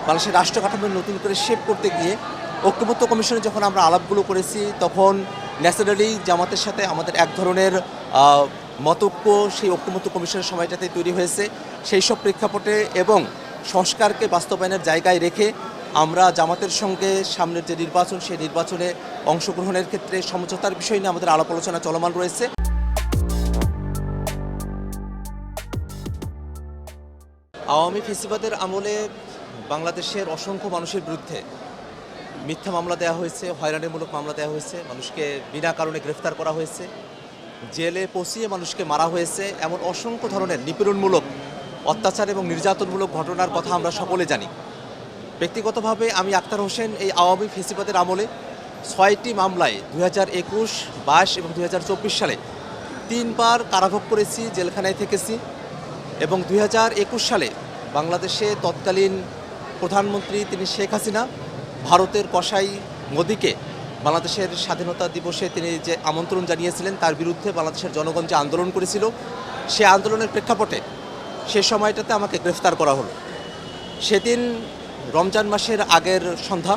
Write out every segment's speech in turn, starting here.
বাংলাদেশের রাষ্ট্র কাঠামো নতুন করে শেপ করতে গিয়ে ঐক্যমত্য কমিশনে যখন আমরা আলাপগুলো করেছি তখন ন্যাচারালি জামাতের সাথে আমাদের এক ধরনের মতৈক্য সেই ঐক্যমত্য কমিশনের সময়টাতে তৈরি হয়েছে। সেই সব প্রেক্ষাপটে এবং সংস্কারকে বাস্তবায়নের জায়গায় রেখে আমরা জামাতের সঙ্গে সামনের যে নির্বাচন সেই নির্বাচনে অংশগ্রহণের ক্ষেত্রে সমঝোতার বিষয় নিয়ে আমাদের আলাপ আলোচনা চলমান রয়েছে। আওয়ামী ফেসিবাদের আমলে বাংলাদেশের অসংখ্য মানুষের বিরুদ্ধে মিথ্যা মামলা দেওয়া হয়েছে, হয়রানিমূলক মামলা দেওয়া হয়েছে, মানুষকে বিনা কারণে গ্রেফতার করা হয়েছে, জেলে পচিয়ে মানুষকে মারা হয়েছে, এমন অসংখ্য ধরনের নিপীড়নমূলক অত্যাচার এবং নির্যাতনমূলক ঘটনার কথা আমরা সকলে জানি। ব্যক্তিগতভাবে আমি আক্তার হোসেন এই আওয়ামী ফেসিবাদের আমলে ৬টি মামলায় 2021, 22 এবং 2024 সালে 3 বার কারাভোগ করেছি, জেলখানায় থেকেছি এবং 2021 সালে বাংলাদেশে তৎকালীন প্রধানমন্ত্রী তিনি শেখ হাসিনা ভারতের কসাই মোদিকে বাংলাদেশের স্বাধীনতা দিবসে তিনি যে আমন্ত্রণ জানিয়েছিলেন তার বিরুদ্ধে বাংলাদেশের জনগণ যে আন্দোলন করেছিল সে আন্দোলনের প্রেক্ষাপটে সে সময়টাতে আমাকে গ্রেফতার করা হলো। সেদিন রমজান মাসের আগের সন্ধ্যা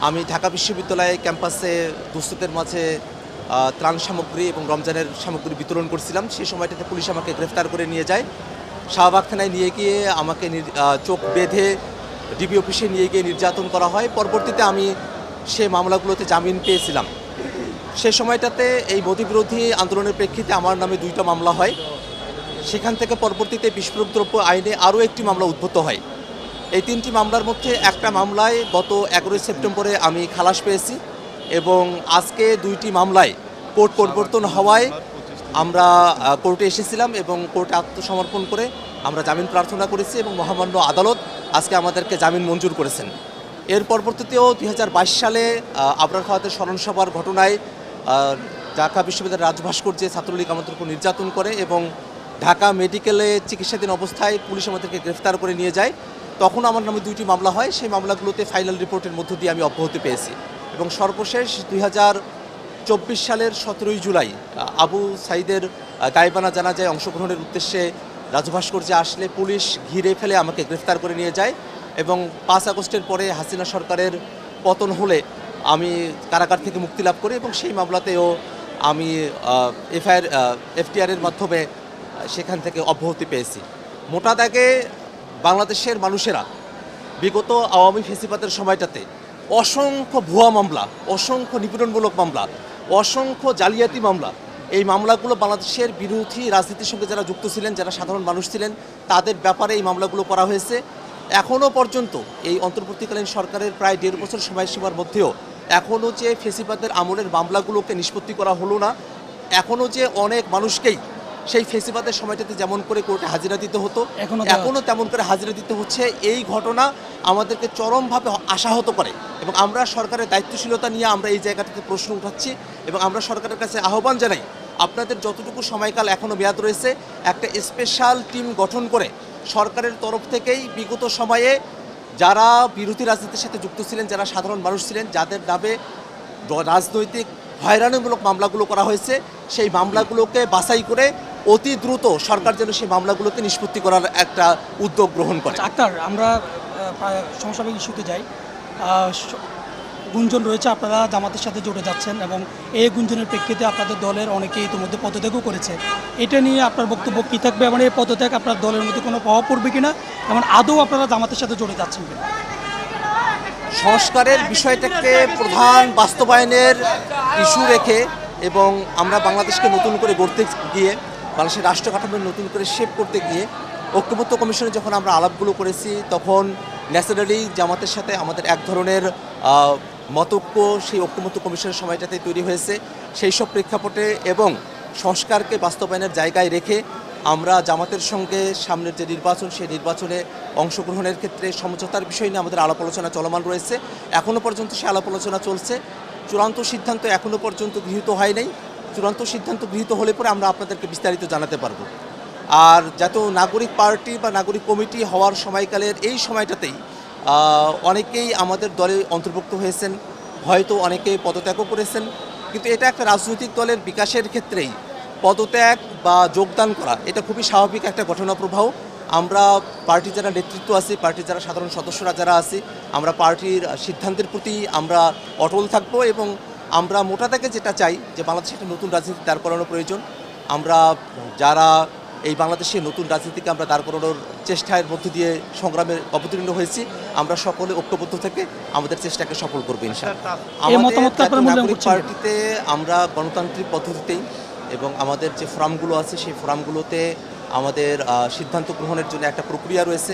আমি ঢাকা বিশ্ববিদ্যালয়ে ক্যাম্পাসে দুস্থদের মাঝে ত্রাণ সামগ্রী এবং রমজানের সামগ্রী বিতরণ করছিলাম। সেই সময়টাতে পুলিশ আমাকে গ্রেফতার করে নিয়ে যায়, শাহবাগ থানায় নিয়ে গিয়ে আমাকে চোখ বেঁধে ডিবি অফিসে নিয়ে গিয়ে নির্যাতন করা হয়। পরবর্তীতে আমি সে মামলাগুলোতে জামিন পেয়েছিলাম। সে সময়টাতে এই মোদি বিরোধী আন্দোলনের প্রেক্ষিতে আমার নামে 2টা মামলা হয়। সেখান থেকে পরবর্তীতে বিস্ফোরক দ্রব্য আইনে আরও একটি মামলা উদ্ভূত হয়। এই 3টি মামলার মধ্যে একটা মামলায় গত 11 সেপ্টেম্বরে আমি খালাস পেয়েছি এবং আজকে 2টি মামলায় কোর্ট পরিবর্তন হওয়ায় আমরা কোর্টে এসেছিলাম এবং কোর্টে আত্মসমর্পণ করে আমরা জামিন প্রার্থনা করেছি এবং মহামান্য আদালত আজকে আমাদেরকে জামিন মঞ্জুর করেছেন। এর পরবর্তীতেও 2022 সালে আবরার ফাহাদের স্মরণসভার ঘটনায় ঢাকা বিশ্ববিদ্যালয়ের রাজভাস্কর্যে ছাত্রলীগ আমাদের উপর নির্যাতন করে এবং ঢাকা মেডিকেলে চিকিৎসাধীন অবস্থায় পুলিশ আমাদেরকে গ্রেফতার করে নিয়ে যায়। তখন আমার নামে 2টি মামলা হয়। সেই মামলাগুলোতে ফাইনাল রিপোর্টের মধ্য দিয়ে আমি অব্যাহতি পেয়েছি এবং সর্বশেষ 2024 সালের 17 জুলাই আবু সাইদের গায়েবানা জানাজায় অংশগ্রহণের উদ্দেশ্যে রাজভাস্কর্যে আসলে পুলিশ ঘিরে ফেলে আমাকে গ্রেফতার করে নিয়ে যায় এবং 5 আগস্টের পরে হাসিনা সরকারের পতন হলে আমি কারাগার থেকে মুক্তি লাভ করি এবং সেই মামলাতেও আমি এফটিআরের মাধ্যমে সেখান থেকে অব্যাহতি পেয়েছি। মোটা দাগে বাংলাদেশের মানুষেরা বিগত আওয়ামী ফেসিবাদের সময়টাতে অসংখ্য ভুয়া মামলা, অসংখ্য নিপীড়নমূলক মামলা, অসংখ্য জালিয়াতি মামলা, এই মামলাগুলো বাংলাদেশের বিরোধী রাজনীতির সঙ্গে যারা যুক্ত ছিলেন, যারা সাধারণ মানুষ ছিলেন তাদের ব্যাপারে এই মামলাগুলো করা হয়েছে। এখনও পর্যন্ত এই অন্তর্বর্তীকালীন সরকারের প্রায় 1.5 বছর সময়সীমার মধ্যেও এখনও যে ফেসিবাদের আমলের মামলাগুলোকে নিষ্পত্তি করা হলো না, এখনও যে অনেক মানুষকেই সেই ফেসিবাদের সময়টাতে যেমন করে কোর্টে হাজিরা দিতে হতো এখনও তেমন করে হাজিরা দিতে হচ্ছে। এই ঘটনা আমাদেরকে চরমভাবে আশাহত করে এবং আমরা সরকারের দায়িত্বশীলতা নিয়ে আমরা এই জায়গাটাতে প্রশ্ন উঠাচ্ছি এবং আমরা সরকারের কাছে আহ্বান জানাই আপনাদের যতটুকু সময়কাল এখনও মেয়াদ রয়েছে একটা স্পেশাল টিম গঠন করে সরকারের তরফ থেকেই বিগত সময়ে যারা বিরোধী রাজনীতির সাথে যুক্ত ছিলেন, যারা সাধারণ মানুষ ছিলেন, যাদের নামে রাজনৈতিক হয়রানিমূলক মামলাগুলো করা হয়েছে সেই মামলাগুলোকে বাছাই করে অতি দ্রুত সরকার যেন সেই মামলাগুলোকে নিষ্পত্তি করার একটা উদ্যোগ গ্রহণ করে। আক্তার, আমরা সমসাময়িক ইস্যুতে যাই। গুঞ্জন রয়েছে আপনারা জামাতের সাথে জড়ে যাচ্ছেন এবং এই গুঞ্জনের প্রেক্ষিতে আপনাদের দলের অনেকেই ইতিমধ্যে পদত্যাগও করেছে। এটা নিয়ে আপনার বক্তব্য কী থাকবে? মানে এই পদত্যাগ আপনার দলের মধ্যে কোনো প্রভাব পড়বে কিনা, এবং আদৌ আপনারা জামাতের সাথে জড়ে যাচ্ছেন কিনা? সংস্কারের বিষয়টাকে প্রধান বাস্তবায়নের ইস্যু রেখে এবং আমরা বাংলাদেশকে নতুন করে গড়তে গিয়ে বাংলাদেশের রাষ্ট্র কাঠামো নতুন করে শেপ করতে গিয়ে ঐক্যমত্য কমিশনে যখন আমরা আলাপগুলো করেছি তখন ন্যাচারালি জামাতের সাথে আমাদের এক ধরনের মতৈক্য সেই ঐক্যমত্য কমিশনের সময়টাতে তৈরি হয়েছে। সেই সব প্রেক্ষাপটে এবং সংস্কারকে বাস্তবায়নের জায়গায় রেখে আমরা জামাতের সঙ্গে সামনের যে নির্বাচন সেই নির্বাচনে অংশগ্রহণের ক্ষেত্রে সমঝোতার বিষয় নিয়ে আমাদের আলাপ আলোচনা চলমান রয়েছে। এখনও পর্যন্ত সে আলাপ আলোচনা চলছে। চূড়ান্ত সিদ্ধান্ত এখনও পর্যন্ত গৃহীত হয় নাই। চূড়ান্ত সিদ্ধান্ত গৃহীত হলে পরে আমরা আপনাদেরকে বিস্তারিত জানাতে পারবো। আর যত নাগরিক পার্টি বা নাগরিক কমিটি হওয়ার সময়কালের এই সময়টাতেই অনেকেই আমাদের দলে অন্তর্ভুক্ত হয়েছেন, হয়তো অনেকে পদত্যাগও করেছেন, কিন্তু এটা একটা রাজনৈতিক দলের বিকাশের ক্ষেত্রেই পদত্যাগ বা যোগদান করা এটা খুবই স্বাভাবিক একটা ঘটনা প্রবাহ। আমরা পার্টির যারা নেতৃত্ব আছে, পার্টির যারা সাধারণ সদস্যরা যারা আছি, আমরা পার্টির সিদ্ধান্তের প্রতি আমরা অটল থাকবো এবং আমরা মোটা দাগে যেটা চাই যে বাংলাদেশে একটা নতুন রাজনীতি দাঁড় করানো প্রয়োজন। আমরা যারা এই বাংলাদেশে নতুন রাজনীতিকে আমরা দাঁড় করানোর চেষ্টার মধ্যে দিয়ে সংগ্রামে অবতীর্ণ হয়েছি, আমরা সকলে ঐক্যবদ্ধ থেকে আমাদের চেষ্টাকে সফল করবো ইনশাআল্লাহ। আমাদের জাতীয় নাগরিক পার্টিতে আমরা গণতান্ত্রিক পদ্ধতিতেই এবং আমাদের যে ফোরামগুলো আছে সেই ফোরামগুলোতে আমাদের সিদ্ধান্ত গ্রহণের জন্য একটা প্রক্রিয়া রয়েছে।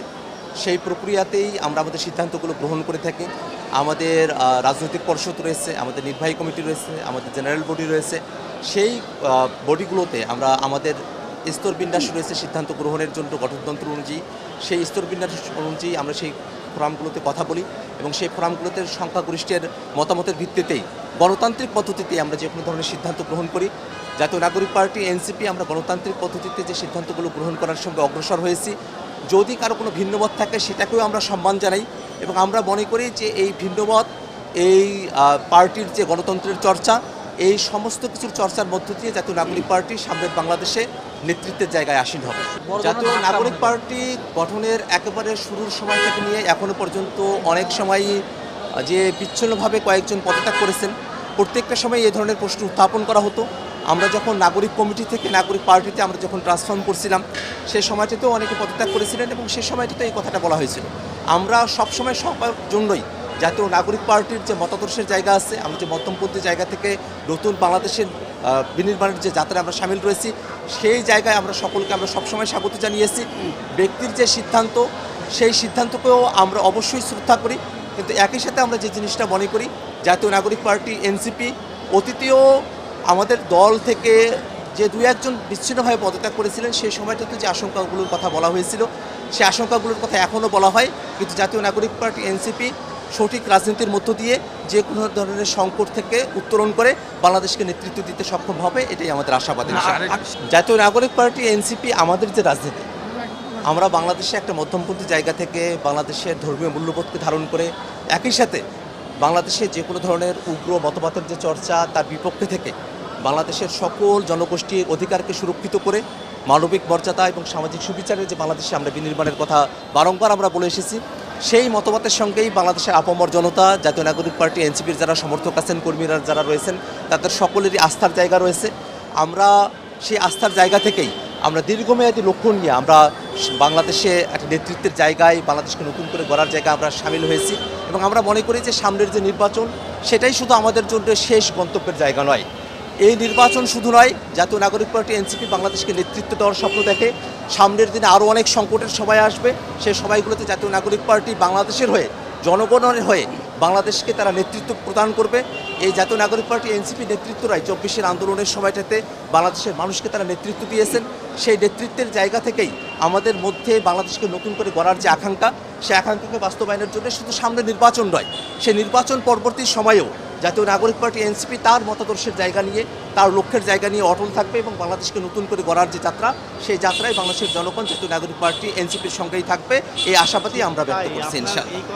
সেই প্রক্রিয়াতেই আমরা আমাদের সিদ্ধান্তগুলো গ্রহণ করে থাকি। আমাদের রাজনৈতিক পরিষদ রয়েছে, আমাদের নির্বাহী কমিটি রয়েছে, আমাদের জেনারেল বডি রয়েছে। সেই বডিগুলোতে আমরা আমাদের স্তরবিন্যাস রয়েছে সিদ্ধান্ত গ্রহণের জন্য গঠনতন্ত্র অনুযায়ী। সেই স্তরবিন্যাস অনুযায়ী আমরা সেই ফোরামগুলোতে কথা বলি এবং সেই ফোরামগুলোতে সংখ্যাগরিষ্ঠের মতামতের ভিত্তিতেই গণতান্ত্রিক পদ্ধতিতে আমরা যে কোনো ধরনের সিদ্ধান্ত গ্রহণ করি। জাতীয় নাগরিক পার্টি এনসিপি আমরা গণতান্ত্রিক পদ্ধতিতে যে সিদ্ধান্তগুলো গ্রহণ করার সঙ্গে অগ্রসর হয়েছি। যদি কারো কোনো ভিন্নমত থাকে সেটাকেও আমরা সম্মান জানাই এবং আমরা মনে করি যে এই ভিন্নমত এই পার্টির যে গণতন্ত্রের চর্চা, এই সমস্ত কিছুর চর্চার মধ্য দিয়ে জাতীয় নাগরিক পার্টি সামনের বাংলাদেশে নেতৃত্বের জায়গায় আসীন হবে। জাতীয় নাগরিক পার্টি গঠনের একেবারে শুরুর সময় থেকে নিয়ে এখনো পর্যন্ত অনেক সময়ই যে বিচ্ছিন্নভাবে কয়েকজন পদত্যাগ করেছেন, প্রত্যেকটা সময় এই ধরনের প্রশ্ন উত্থাপন করা হতো। আমরা যখন নাগরিক কমিটি থেকে নাগরিক পার্টিতে আমরা যখন ট্রান্সফর্ম করছিলাম সেই সময়টিতেও অনেকে পদত্যাগ করেছিলেন এবং সেই সময়টিতে এই কথাটা বলা হয়েছিল। আমরা সবসময় সবার জন্যই জাতীয় নাগরিক পার্টির যে মতাদর্শের জায়গা আছে, আমরা যে মধ্যমপন্থী জায়গা থেকে নতুন বাংলাদেশের বিনির্মাণের যে যাত্রায় আমরা সামিল রয়েছি, সেই জায়গায় আমরা সকলকে আমরা সবসময় স্বাগত জানিয়েছি। ব্যক্তির যে সিদ্ধান্ত, সেই সিদ্ধান্তকেও আমরা অবশ্যই শ্রদ্ধা করি, কিন্তু একই সাথে আমরা যে জিনিসটা মনে করি জাতীয় নাগরিক পার্টি এনসিপি অতীতেও আমাদের দল থেকে যে দুই একজন বিচ্ছিন্নভাবে পদত্যাগ করেছিলেন সেই সময়টাতে যে আশঙ্কাগুলোর কথা বলা হয়েছিল সেই আশঙ্কাগুলোর কথা এখনও বলা হয়, কিন্তু জাতীয় নাগরিক পার্টি এনসিপি সঠিক রাজনীতির মধ্য দিয়ে যে কোনো ধরনের সংকট থেকে উত্তরণ করে বাংলাদেশকে নেতৃত্ব দিতে সক্ষম হবে, এটাই আমাদের আশাবাদ। জাতীয় নাগরিক পার্টি এনসিপি আমাদের যে রাজনীতি, আমরা বাংলাদেশে একটা মধ্যমপন্থী জায়গা থেকে বাংলাদেশের ধর্মীয় মূল্যবোধকে ধারণ করে একই সাথে বাংলাদেশে যে কোনো ধরনের উগ্র মতবাদের যে চর্চা তার বিপক্ষে থেকে বাংলাদেশের সকল জনগোষ্ঠীর অধিকারকে সুরক্ষিত করে মানবিক মর্যাদা এবং সামাজিক সুবিচারের যে বাংলাদেশে আমরা বিনির্মাণের কথা বারংবার আমরা বলে এসেছি, সেই মতবাদের সঙ্গেই বাংলাদেশের আপামর জনতা, জাতীয় নাগরিক পার্টি এনসিপির যারা সমর্থক আছেন, কর্মীরা যারা রয়েছেন, তাদের সকলেরই আস্থার জায়গা রয়েছে। আমরা সেই আস্থার জায়গা থেকেই আমরা দীর্ঘমেয়াদী লক্ষ্য নিয়ে আমরা বাংলাদেশে একটা নেতৃত্বের জায়গায় বাংলাদেশকে নতুন করে গড়ার জায়গায় আমরা সামিল হয়েছি এবং আমরা মনে করি যে সামনের যে নির্বাচন সেটাই শুধু আমাদের জন্য শেষ গন্তব্যের জায়গা নয়। এই নির্বাচন শুধু নয়, জাতীয় নাগরিক পার্টি এনসিপি বাংলাদেশকে নেতৃত্ব দেওয়ার স্বপ্ন দেখে। সামনের দিনে আরও অনেক সংকটের সভায় আসবে, সেই সভাগুলোতে জাতীয় নাগরিক পার্টি বাংলাদেশের হয়ে, জনগণের হয়ে বাংলাদেশকে তারা নেতৃত্ব প্রদান করবে। এই জাতীয় নাগরিক পার্টি এনসিপি নেতৃত্বরাই 24-এর আন্দোলনের সময়টাতে বাংলাদেশের মানুষকে তারা নেতৃত্ব দিয়েছেন। সেই নেতৃত্বের জায়গা থেকেই আমাদের মধ্যে বাংলাদেশকে নতুন করে গড়ার যে আকাঙ্ক্ষা, সেই আকাঙ্ক্ষাকে বাস্তবায়নের জন্য শুধু সামনে নির্বাচন নয়, সেই নির্বাচন পরবর্তী সময়েও জাতীয় নাগরিক পার্টি এনসিপি তার মতাদর্শের জায়গা নিয়ে, তার লক্ষ্যের জায়গা নিয়ে অটল থাকবে এবং বাংলাদেশকে নতুন করে গড়ার যে যাত্রা, সেই যাত্রায় বাংলাদেশের জনগণ জাতীয় নাগরিক পার্টি এনসিপির সঙ্গেই থাকবে, এই আশাবাদী আমরা ব্যক্ত করছি ইনশাআল্লাহ।